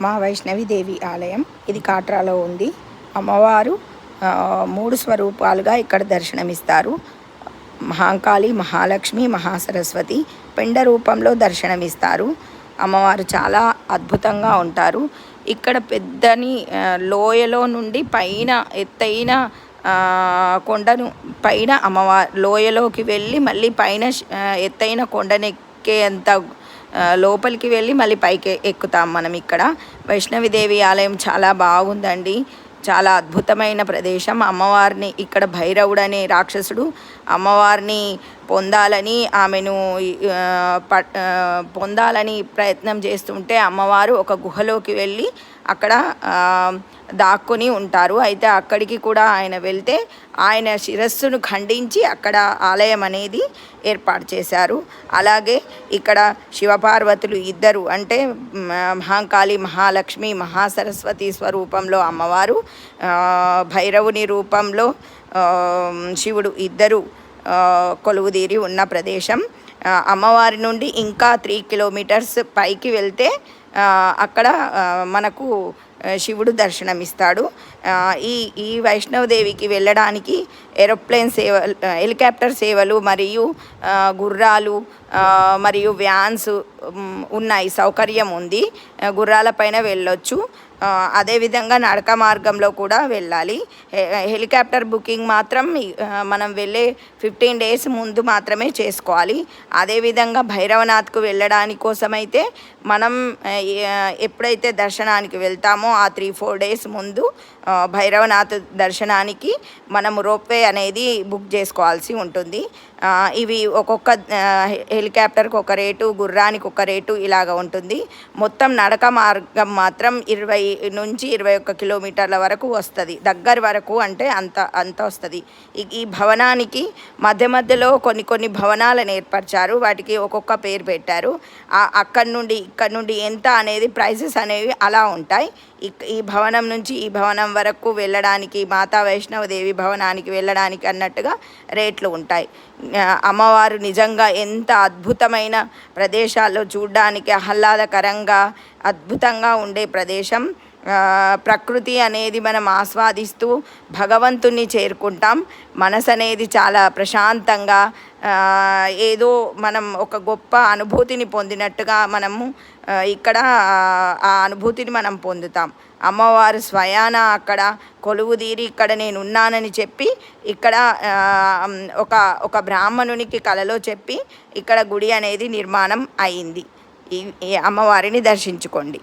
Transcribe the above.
మా వైష్ణవిదేవి ఆలయం. ఇది కాట్రాలో ఉంది. అమ్మవారు 3 స్వరూపాలుగా ఇక్కడ దర్శనమిస్తారు. మహాకాళి, మహాలక్ష్మి, మహాసరస్వతి పెండ రూపంలో దర్శనమిస్తారు. అమ్మవారు చాలా అద్భుతంగా ఉంటారు. ఇక్కడ పెద్దని లోయలో నుండి పైన ఎత్తైన కొండను పైన అమ్మవారు లోయలోకి వెళ్ళి మళ్ళీ పైన ఎత్తైన కొండనెక్కేంత లోపలికి వెళ్ళి మళ్ళీ పైకి ఎక్కుతాం మనం. ఇక్కడ వైష్ణవిదేవి ఆలయం చాలా బాగుందండి. చాలా అద్భుతమైన ప్రదేశం. అమ్మవారిని ఇక్కడ భైరవుడు అనే రాక్షసుడు అమ్మవారిని పొందాలని ఆమెను పొందాలని ప్రయత్నం చేస్తుంటే అమ్మవారు ఒక గుహలోకి వెళ్ళి అక్కడ దాక్కుని ఉంటారు. అయితే అక్కడికి కూడా ఆయన వెళ్తే ఆయన శిరస్సును ఖండించి అక్కడ ఆలయం అనేది ఏర్పాటు చేశారు. అలాగే ఇక్కడ శివపార్వతులు ఇద్దరు అంటే మహాకాళి, మహాలక్ష్మి, మహాసరస్వతి స్వరూపంలో అమ్మవారు, భైరవుని రూపంలో శివుడు ఇద్దరు కొలువుదీరి ఉన్న ప్రదేశం. అమ్మవారి నుండి ఇంకా 3 కిలోమీటర్స్ పైకి వెళ్తే అక్కడ మనకు శివుడు దర్శనమిస్తాడు. ఈ వైష్ణవదేవికి వెళ్ళడానికి ఏరోప్లేన్ సేవలు, హెలికాప్టర్ సేవలు మరియు గుర్రాలు మరియు వ్యాన్స్ ఉన్నాయి. సౌకర్యం ఉంది. గుర్రాలపైన వెళ్ళొచ్చు. అదేవిధంగా నడక మార్గంలో కూడా వెళ్ళాలి. హెలికాప్టర్ బుకింగ్ మాత్రం మనం వెళ్ళే 15 డేస్ ముందు మాత్రమే చేసుకోవాలి. అదేవిధంగా భైరవనాథ్కు వెళ్ళడానికి కోసమైతే మనం ఎప్పుడైతే దర్శనానికి వెళ్తామో ఆ 3-4 డేస్ ముందు భైరవనాథ్ దర్శనానికి మనము రోప్వే అనేది బుక్ చేసుకోవాల్సి ఉంటుంది. ఇవి ఒక్కొక్క హెలికాప్టర్కి ఒక రేటు, గుర్రానికి ఒక రేటు ఇలాగ ఉంటుంది. మొత్తం నడక మార్గం మాత్రం 20 నుంచి 21 కిలోమీటర్ల వరకు వస్తుంది. దగ్గర వరకు అంటే అంత వస్తుంది. ఈ భవనానికి మధ్యలో కొన్ని భవనాలను ఏర్పరిచారు. వాటికి ఒక్కొక్క పేరు పెట్టారు. అక్కడి నుండి ఎంత అనేది ప్రైసెస్ అనేవి అలా ఉంటాయి. ఈ భవనం నుంచి ఈ భవనం వరకు వెళ్ళడానికి, మాతా వైష్ణవదేవి భవనానికి వెళ్ళడానికి అన్నట్టుగా రేట్లు ఉంటాయి. అమ్మవారు నిజంగా ఎంత అద్భుతమైన ప్రదేశాల్లో చూడడానికి ఆహ్లాదకరంగా అద్భుతంగా ఉండే ప్రదేశం. ప్రకృతి అనేది మనం ఆస్వాదిస్తూ భగవంతుణ్ణి చేరుకుంటాం. మనసు అనేది చాలా ప్రశాంతంగా ఏదో మనం ఒక గొప్ప అనుభూతిని పొందినట్టుగా మనము ఇక్కడ ఆ అనుభూతిని మనం పొందుతాం. అమ్మవారు స్వయాన అక్కడ కొలువుదీరి ఇక్కడ నేను ఉన్నానని చెప్పి ఇక్కడ ఒక బ్రాహ్మణునికి కలలో చెప్పి ఇక్కడ గుడి అనేది నిర్మాణం అయింది. ఈ అమ్మవారిని దర్శించుకోండి.